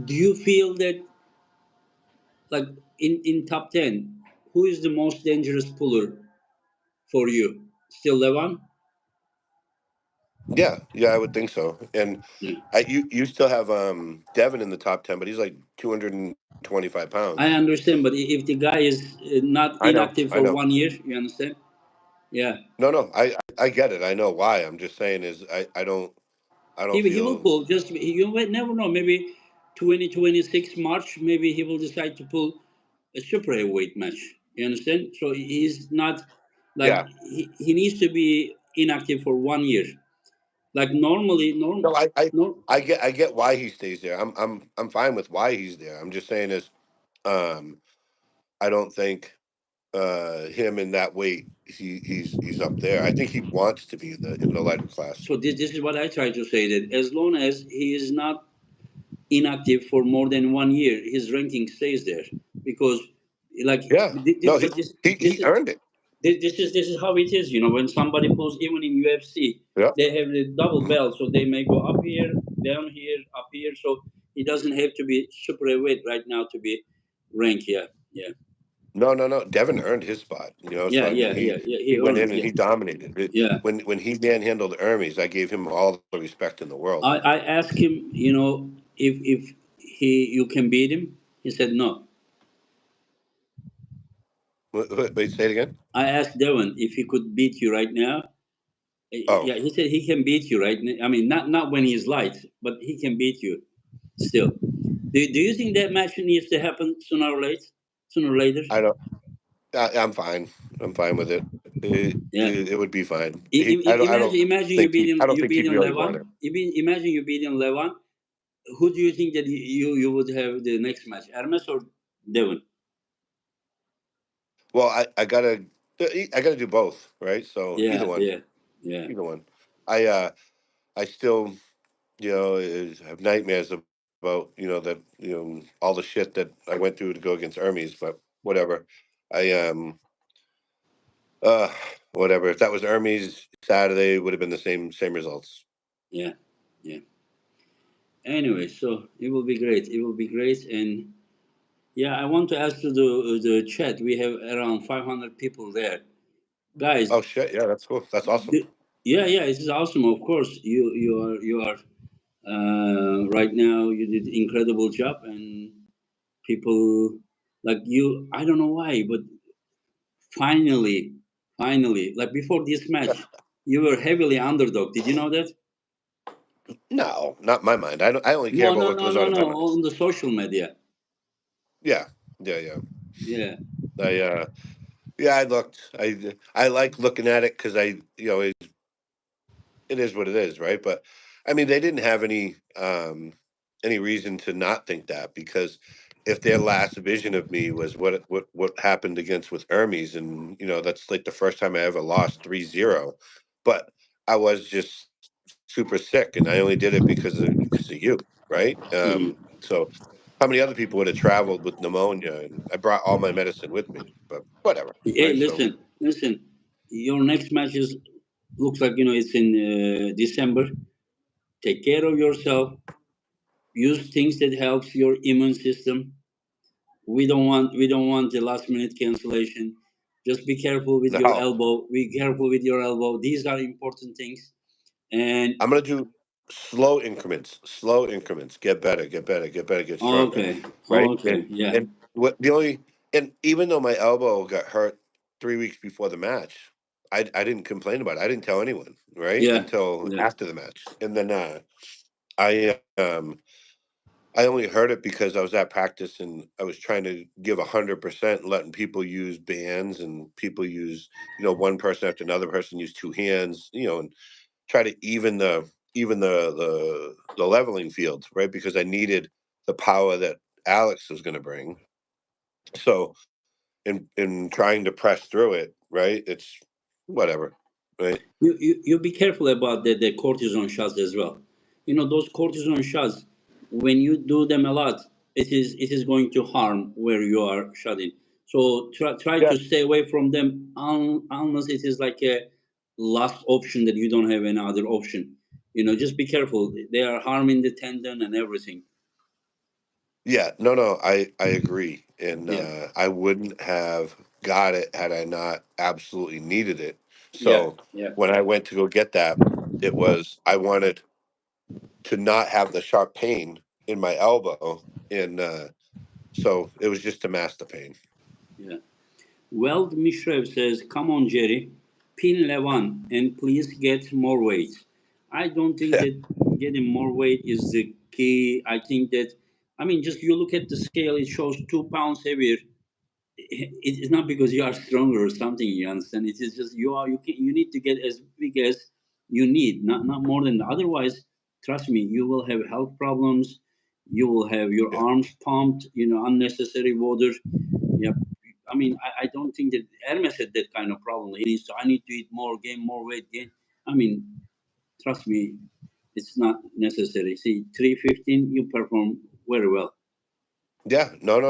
Do you feel that, like, in top 10, who is the most dangerous puller for you? Still Levan? Yeah, yeah, I would think so. And Yeah. you still have Devin in the top 10, but he's like 225 I pounds. understand, but if the guy is not I know, inactive I for know. 1 year, you understand? Yeah. No, no, I get it. I know why. I'm just saying is I don't He will feel. pull. Just you might never know. Maybe 2026 March. Maybe he will decide to pull a super heavyweight match. You understand? So he's not like Yeah. he needs to be inactive for 1 year. Like normally, No, no. I get why he stays there. I'm fine with why he's there. I'm just saying is um I don't think him in that weight he's up there. I think he wants to be in the lighter class. So this is what I try to say, that as long as he is not inactive for more than 1 year, his ranking stays there because, like, Yeah. No, he but this he this he is earned it. this is how it is. When somebody pulls, even in UFC, Yeah. they have the double Mhm. belt, so they may go up here, down here, up here. So he doesn't have to be super heavyweight right now to be ranked. Yeah, yeah, No, no, no. Devin earned his spot. So yeah, I mean, yeah, he yeah, yeah. he He went earned. in and Yeah, he dominated. yeah. When he manhandled Hermes, I gave him all the respect in the world. I asked him, if you can beat him. He said no. Wait, say it again. I asked Devon if he could beat you right now. Oh, Yeah, he said he can beat you right now. I mean, not when he's light, but he can beat you still. Do you think that match needs to happen sooner or late? Sooner or later? I don't. I'm fine. I'm fine with it. Yeah. It would be fine. Imagine you I beating don't you think he'd beating really want Levan. it. Imagine you beating Levan. Who do you think that you would have the next match? Hermes or Devon? Well, I gotta do both, right? So Yeah, yeah, yeah. either one. I I still, have nightmares about, all the shit that I went through to go against Hermes. But whatever. I uh, whatever. If that was Hermes Saturday, it would have been the same results. Yeah, yeah. Anyway, so it will be great. It will be great, and yeah, I want to ask to the chat. We have around 500 people there, guys. Oh shit! Yeah, that's cool. That's awesome. Yeah, yeah, it is awesome. Of course, you are right now. You did incredible job, and people like you. I don't know why, but finally, like before this match, you were heavily underdog. Did you know that? No, not in my mind. I don't. I only care No, about no, what no, goes no, on in no. my mind. On the social media. Yeah, yeah, yeah. Yeah. I yeah. I looked. I like looking at it because it is what it is, right? But I mean, they didn't have any reason to not think that, because if their last vision of me was what happened against with Hermes, and that's like the first time I ever lost 3-0, but I was just super sick, and I only did it because of you, right? Mhm. So how many other people would have traveled with pneumonia, and I brought all my medicine with me, but whatever, Hey, right? So listen. Your next match is looks like it's in December. Take care of yourself. Use things that helps your immune system. We don't want the last minute cancellation. Just be careful with your no. elbow. Be careful with your elbow. These are important things. And I'm gonna do slow increments. Get better, get better, get better, get stronger, okay, right? okay, yeah, And what the only and even though my elbow got hurt 3 weeks before the match, I didn't complain about it. I didn't tell anyone, right, yeah, until yeah. after the match, and then I I only heard it because I was at practice and I was trying to give 100%, letting people use bands and people use one person after another person use two hands, and try to even the leveling field, right? Because I needed the power that Alex was going to bring. So in trying to press through it, right? It's whatever, right? You be careful about the cortisone shots as well. Those cortisone shots, when you do them a lot, it is going to harm where you are shotting. So try Yeah, to stay away from them unless it is like a last option that you don't have any other option. Just be careful. They are harming the tendon and everything. yeah, no, I agree, and Yeah, I wouldn't have got it had I not absolutely needed it. yeah, So yeah. when I went to go get that, it was I wanted to not have the sharp pain in my elbow, and so it was just to mask the pain. Yeah. Weld Mishrev says, "Come on, Jerry, pin Levan and please get more weight." I don't think that getting more weight is the key. I think that, I mean, just you look at the scale; it shows 2 pounds heavier. It's not because you are stronger or something. You understand? It is just you need to get as big as you need, not more than that. Otherwise, trust me, you will have health problems. You will have your Yeah. arms pumped. Unnecessary water. Yeah, I mean, I don't think that Hermes had that kind of problem. He needs to, I need to eat more, gain more weight, gain. I mean, trust me, it's not necessary. See, 315, you perform very well. Yeah, no.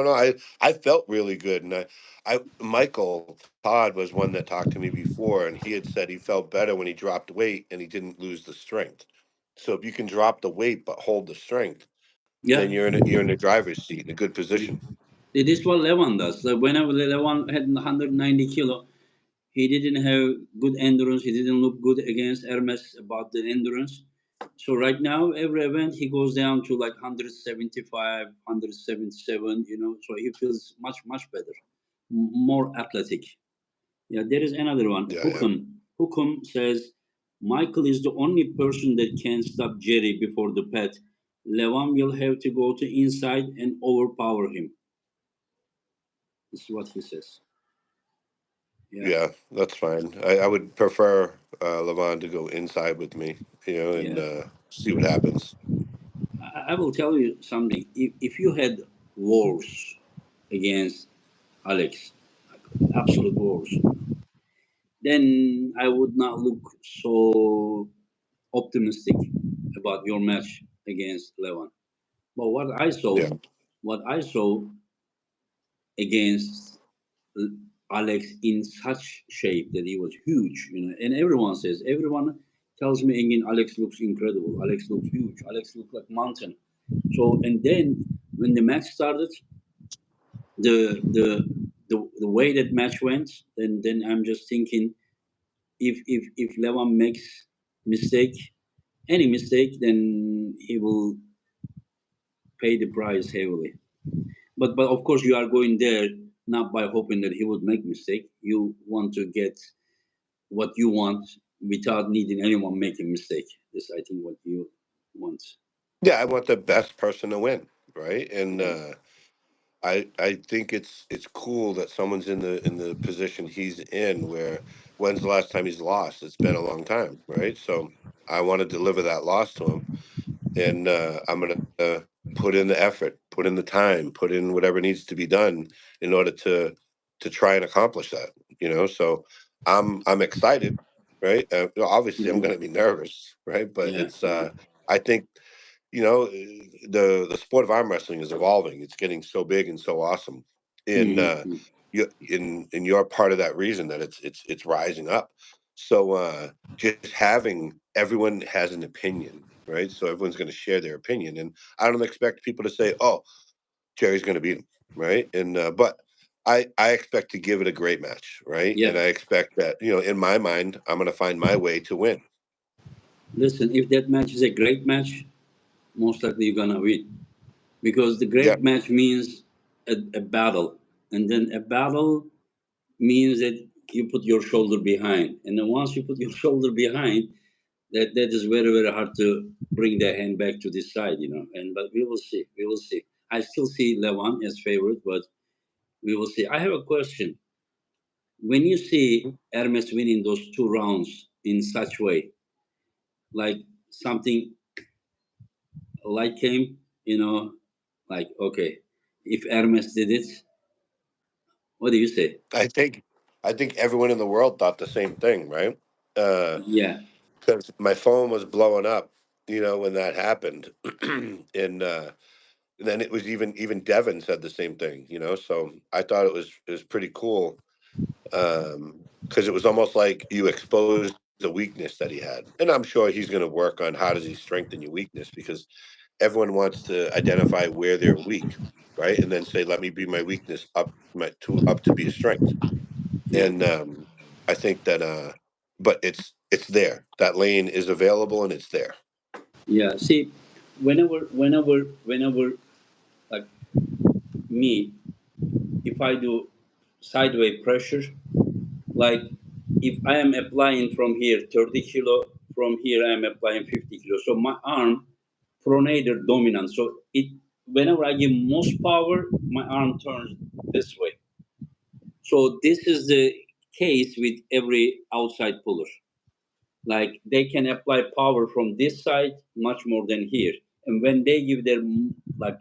I felt really good, and I Michael Todd was one that talked to me before, and he had said he felt better when he dropped weight and he didn't lose the strength. So if you can drop the weight but hold the strength, Yeah, then you're in the driver's seat in a good position. it is what Levan does. Like whenever Levan had 190 kilo, he didn't have good endurance. He didn't look good against Hermes about the endurance. So right now, every event he goes down to like 175, 177. So he feels much much better, more athletic. Yeah, there is another one. Yeah, yeah, Hukum says Michael is the only person that can stop Jerry before the pet. Levan will have to go to inside and overpower him. This is what he says. Yeah, yeah. That's fine. I would prefer Levon to go inside with me, and yeah. see what happens. I will tell you something. If you had wars against Alex, absolute wars, then I would not look so optimistic about your match against Levan. But Yeah. what I saw against Alex in such shape that he was huge, and everyone tells me again, Alex looks incredible. Alex looks huge. Alex looks like mountain. So, and then when the match started, the the the way that match went, then I'm just thinking, if Levan makes mistake, any mistake, then he will pay the price heavily. But of course, you are going there not by hoping that he would make mistake. You want to get what you want without needing anyone making mistake. This, I think, what you want. Yeah, I want the best person to win, right? And Yeah. I think it's cool that someone's in the position he's in where when's the last time he's lost? It's been a long time, right? So I want to deliver that loss to him, and I'm gonna put in the effort, put in the time, put in whatever needs to be done in order to try and accomplish that. So I'm excited, right? Obviously, I'm Mhm. going to be nervous, right? But Yeah. it's Yeah. I think the sport of arm wrestling is evolving. It's getting so big and so awesome, and Hmm. you're part of that reason that it's rising up. So just having everyone has an opinion, right? So everyone's going to share their opinion, and I don't expect people to say, "Oh, Jerry's going to beat him," right? And but I expect to give it a great match, right? And Yeah. I expect that in my mind, I'm going to find my way to win. Listen, if that match is a great match, most likely you're gonna win because the Yeah, great match means a battle, and then a battle means that you put your shoulder behind, and then once you put your shoulder behind, that is very very hard to bring the hand back to this side, and but we will see, we will see. I still see Levan as favorite, but we will see. I have a question. When you see Hermes winning those two rounds in such way, like something light came, like, okay, if Hermes did it, what do you say? I think I think everyone in the world thought the same thing, right? Uh, Yeah. because my phone was blowing up, when that happened, and then it was even Devin said the same thing, So I thought it was pretty cool, because it was almost like you exposed the weakness that he had, and I'm sure he's going to work on how does he strengthen your weakness because everyone wants to identify where they're weak, right, and then say, let me be my weakness up to be a strength. Yeah. And I think that but it's there, that lane is available and it's there. Yeah. See, whenever, like me, if I do sideways pressure, like if I am applying from here 30 kilo, from here I am applying 50 kilo. So my arm pronator dominant. So whenever I give most power, my arm turns this way. So this is the case with every outside puller. Like they can apply power from this side much more than here. And when they give their like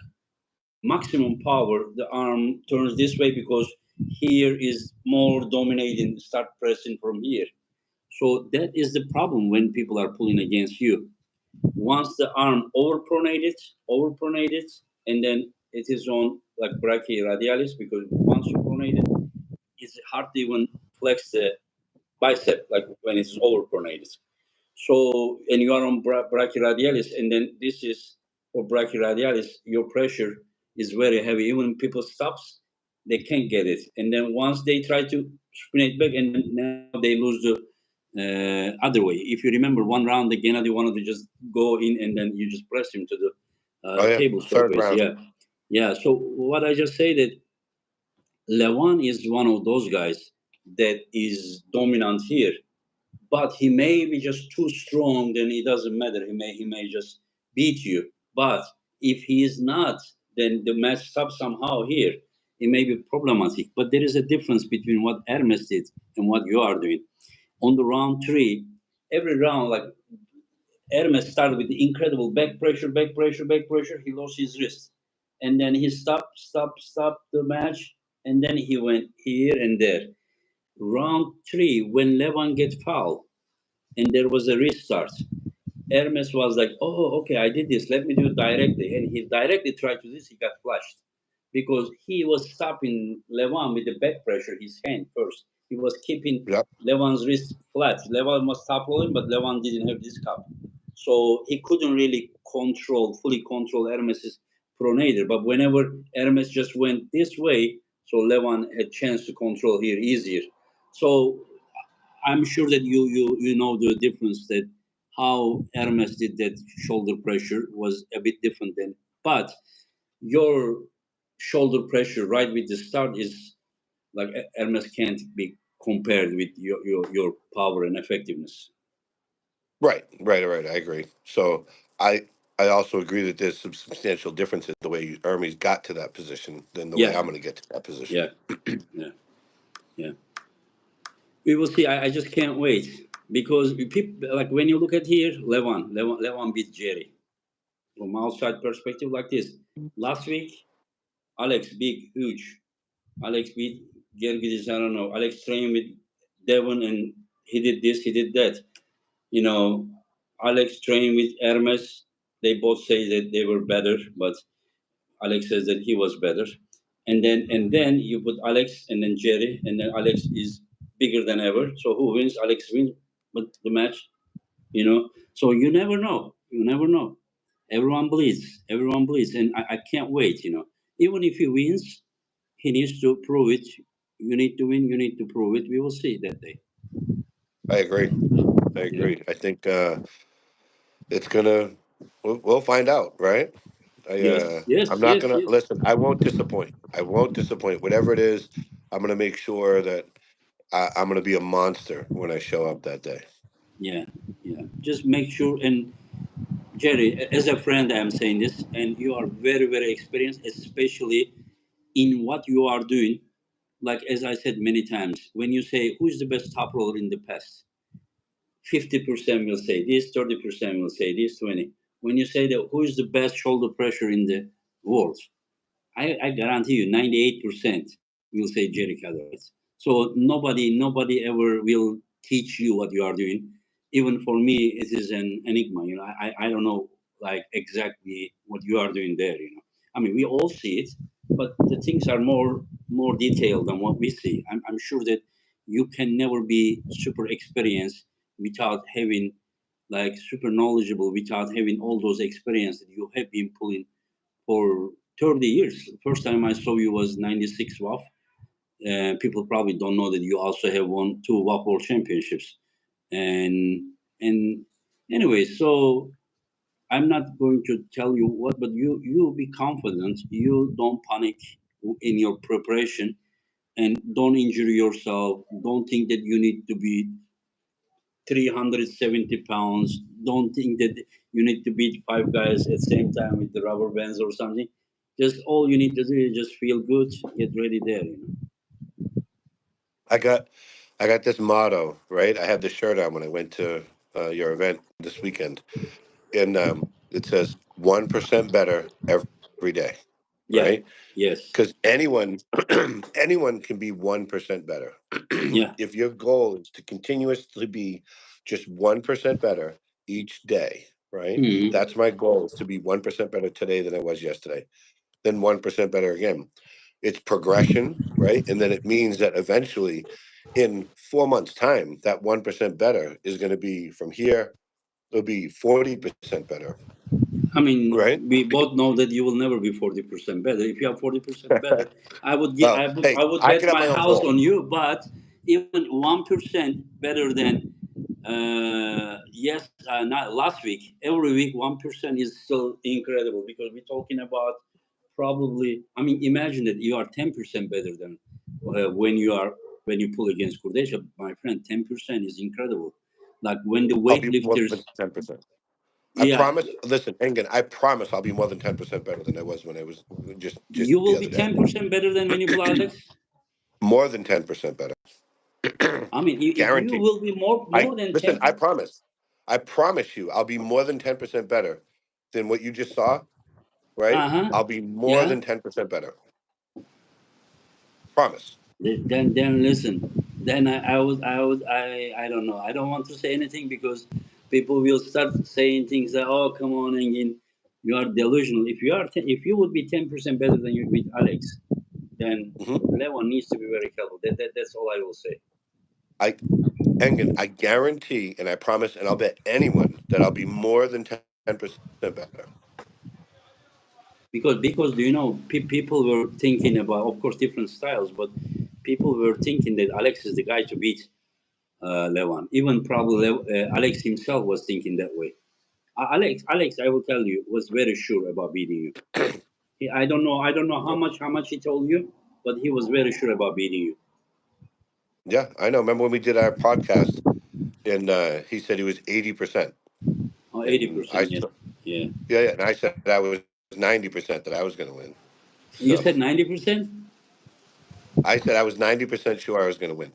maximum power, the arm turns this way because here is more dominating. Start pressing from here. So that is the problem when people are pulling against you. Once the arm overpronated, and then it is on like brachyradialis because once you pronate it, it's hard to even flex the bicep like when it's overpronated. So, and you are on brachyradialis, and then this is for brachyradialis, your pressure is very heavy. Even people stops, they can't get it. And then once they try to spin it back, and then now they lose the other way. If you remember one round, the Gennady wanted to just go in, and then you just press him to the Oh yeah, table third surface. round. Yeah. Yeah. So what I just say that Levan is one of those guys that is dominant here, but he may be just too strong. Then it doesn't matter. He may just beat you. But if he is not, then the match stops somehow here. It may be problematic. But there is a difference between what Hermes did and what you are doing. On the round three, every round, like Hermes started with incredible back pressure, back pressure, back pressure. He lost his wrist. And then he stopped the match. And then he went here and there. Round three, when Levan get fouled, and there was a restart. Hermes was like, "Oh, okay, I did this. Let me do it directly." And he directly tried to do this. He got flushed because he was stopping Levan with the back pressure, his hand first. He was keeping Yep. Levan's wrist flat. Levan was top rolling, but Levan didn't have this cup, so he couldn't really fully control Hermes's pronator. But whenever Hermes just went this way, so Levan had chance to control here easier. So I'm sure that you know the difference that how Hermes did that shoulder pressure was a bit different than, but your shoulder pressure right with the start is like Hermes can't be compared with your power and effectiveness. Right, right, right. I agree. So I I also agree that there's some substantial differences the way Hermes got to that position than the way Yeah, I'm going to get to that position. yeah, yeah, yeah. We will see. I just can't wait because people like when you look at here, Levan beat Jerry from outside perspective like this. Last week, Alex big huge. Alex beat Gergidis, I don't know. Alex trained with Devon and he did this, he did that. You know, Alex trained with Hermes. They both say that they were better, but Alex says that he was better. And then you put Alex and then Jerry, and then Alex is bigger than ever. So who wins? Alex wins, but the match, you know. So you never know. You never know. Everyone bleeds. Everyone bleeds, and I can't wait. Even if he wins, he needs to prove it. You need to win. You need to prove it. We will see that day. I agree. I Yeah. agree. I think it's gonna. We'll find out, right? Yes. I'm Yes. not Yes. gonna Yes. listen. I won't disappoint. I won't disappoint. Whatever it is, I'm gonna make sure that I'm gonna be a monster when I show up that day. Yeah. Yeah. Just make sure. And Jerry, as a friend, I'm saying this, and you are very, very experienced, especially in what you are doing. Like as I said many times, when you say who's the best top roller in the past, 50% will say this, 30% will say this, 20. When you say that who is the best shoulder pressure in the world, I guarantee you 98% will say Jerry Cadorette. So nobody ever will teach you what you are doing. Even for me, it is an enigma. I don't know like exactly what you are doing there. I mean, we all see it, but the things are more detailed than what we see. I'm sure that you can never be super experienced without having like super knowledgeable without having all those experience that you have been pulling for 30 years. First time I saw you was 96 WAF. People probably don't know that you also have won two WAF World Championships. And anyway, so I'm not going to tell you what, but you be confident. You don't panic in your preparation and don't injure yourself. Don't think that you need to be 370 pounds. Don't think that you need to beat five guys at the same time with the rubber bands or something. Just all you need to do is just feel good, get ready there. I got I got this motto, right? I had this shirt on when I went to your event this weekend, and it says 1% better every day, right? Yeah. Yes. Because anyone anyone can be 1% better. Yeah. If your goal is to continuously be just 1% better each day, right? Hmm. That's my goal, is to be 1% better today than I was yesterday, then 1% better again. It's progression, right? And then it means that eventually in 4 months time, that 1% better is going to be, from here it'll be 40% better, I mean, right? we both know that you will never be 40% better. If you are 40% better, I would get, Well, hey, I would I bet could have my my own house goal. on you. But even 1% better than yes, not last week. Every week 1% is still incredible because we're talking about probably. I mean, imagine that you are 10% better than when you pull against Kurdesha, my friend. 10% is incredible. Like when the I'll be more weightlifters, than 10%. I yeah, promise. Listen, Engen, I promise I'll be more than 10% better than I was when I was just you the will other be day. 10% better than when you pull Alex. More than 10% better. I mean, you Guaranteed. will be I more than listen, 10. I promise. I promise you I'll be more than 10% better than what you just saw, right? Uh huh. I'll be more Yeah. than 10% better. Promise. Then listen. Then I don't know. I don't want to say anything because People will start saying things like, "Oh, come on, Engin, you are delusional. If you would be 10% better than you with Alex, then Hmm. Levan needs to be very careful." That's all I will say. I Engen, I guarantee, and I promise, and I'll bet anyone that I'll be more than 10% better. Because do you know, people were thinking about, of course, different styles, but people were thinking that Alex is the guy to beat Levan. Even probably Alex himself was thinking that way. Alex, I will tell you, was very sure about beating you. I don't know Yeah. how much he told you, but he was very sure about beating you. Yeah, I know. Remember when we did our podcast, and he said he was 80%, Oh, and I 80%, yeah, yeah. yeah, yeah, and I said I was 90% that I was going to win. So You said 90%. I said I was 90% sure I was going to win.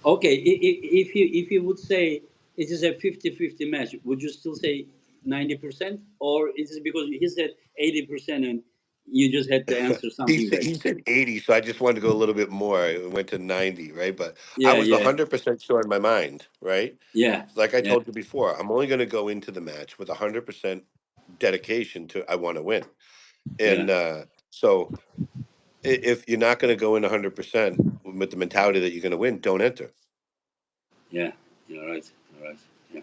Okay, if you would say it is a 50-50 match, would you still say 90%, or is it because he said 80% and you just had to answer something back? He said 80, so I just wanted to go a little bit more. I went to 90, right? But I Yeah, was yeah, 100% sure in my mind, right? yeah, Like I yeah, told you before, I'm only going to go into the match with 100% dedication to I want to win. yeah, And so if you're not going to go in 100% with the mentality that you're going to win, don't enter. yeah. You're right. You're right. Yeah.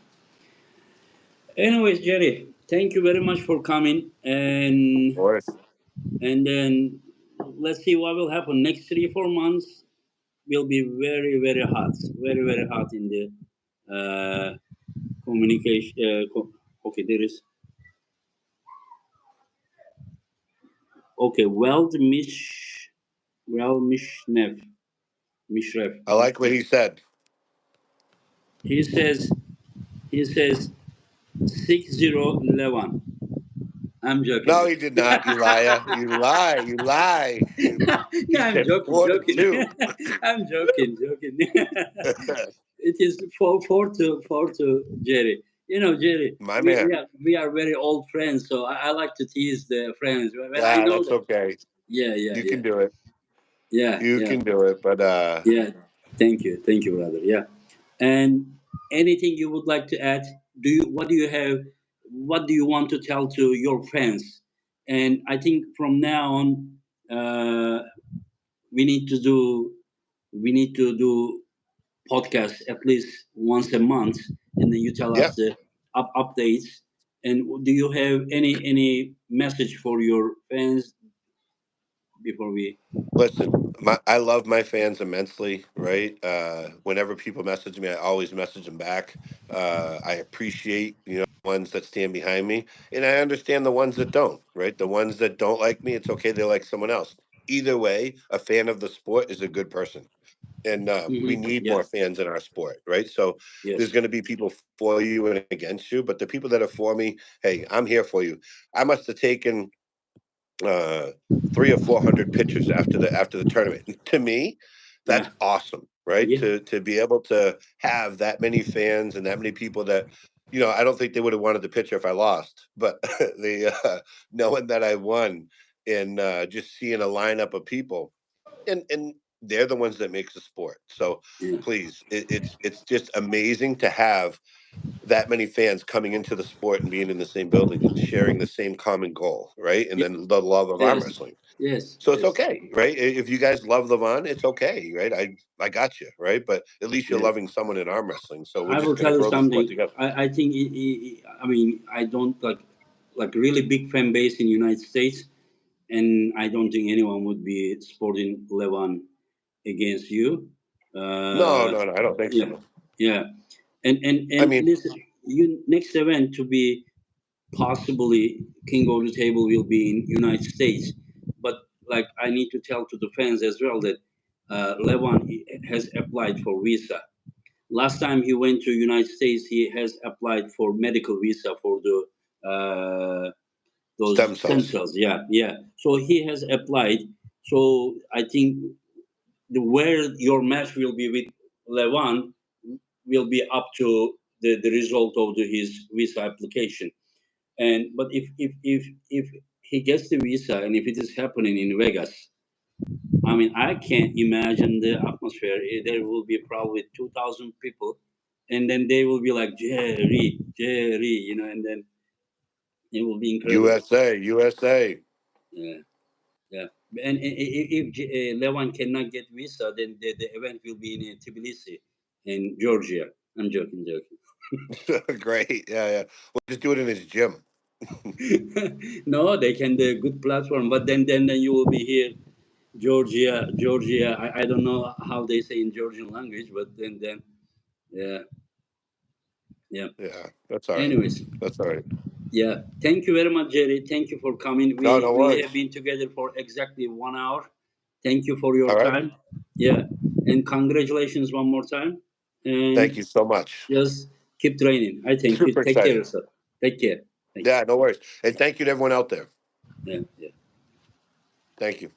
Anyways, Jerry, thank you very much for coming, Or and then let's see what will happen next 3 4 months. Will be very hot, very hot in the communication. Okay, there is okay. Well, Mishref. I like what he said. He says he says 6011. I'm joking. No, he did not. You liar. You lie. You lie. No, He I'm said joking, four to joking. two. I'm joking. It is four to Jerry. You know, Jerry, My man. we are very old friends, so I like to tease the friends when I Ah, know that's that. okay. Yeah, You can do it. yeah, You yeah, can do it. But yeah. Thank you, brother. Yeah, and anything you would like to add? Do you what do you have? What do you want to tell to your fans? And I think from now on, we need to do we need to do podcast at least once a month, and then you tell yeah, us the updates. And do you have any message for your fans before we? listen, I love my fans immensely, right? Whenever people message me, I always message them back. I appreciate, ones that stand behind me, and I understand the ones that don't, right? The ones that don't like me, it's okay. They like someone else. Either way, a fan of the sport is a good person, and we need Yeah. more fans in our sport, right? So there's Yes. going to be people for you and against you, but the people that are for me, hey, I'm here for you. I must have taken uh, 300 or 400 pictures after the tournament. To me, Yeah. that's awesome, right? Yeah. To be able to have that many fans and that many people that, I don't think they would have wanted the picture if I lost, but the knowing that I won and just seeing a lineup of people, and they're the ones that makes the sport. So Yeah. please, it's just amazing to have that many fans coming into the sport and being in the same building and sharing the same common goal, right? And Yeah. then the love of arm Yes. wrestling. Yes. So it's Yes. okay, right? If you guys love Levan, it's okay, right? I got you, right? But at least you're Yeah. loving someone in arm wrestling. So we're I just will gonna tell you grow the sport something. together. I think I mean I don't like really big fan base in United States, and I don't think anyone would be supporting Levan against you. No, Uh, no, no, I don't think yeah, so. yeah, I and mean, listen, you next event to be possibly king of the table will be in United States, but like I need to tell to the fans as well that Levan has applied for visa. Last time he went to United States, he has applied for medical visa for the those stem stem cells. cells. Yeah, yeah. So he has applied. So I think where your match will be with Levan will be up to the result of his visa application. And but if he gets the visa and if it is happening in Vegas, I mean I can't imagine the atmosphere. There will be probably 2,000 people and then they will be like Jerry, Jerry, and then it will be incredible. USA, USA. Yeah, yeah. And if Levan cannot get visa, then the event will be in Tbilisi, in Georgia. I'm joking, joking. Great. Yeah, yeah. We'll just do it in his gym. No, they can do a good platform, but then you will be here, Georgia, Georgia. I don't know how they say in Georgian language, but then yeah, yeah. Yeah, that's all right. Anyways, That's all right. yeah. Thank you very much, Jerry. Thank you for coming. No, We no we have worries. been together for exactly 1 hour. Thank you for All your right. time. Yeah, and congratulations one more time. Thank And you so much. just keep training. I thank you. Super Take care of excited. yourself. Take care. Thank you. Yeah, no worries. And thank you to everyone out there. Yeah, yeah. Thank you.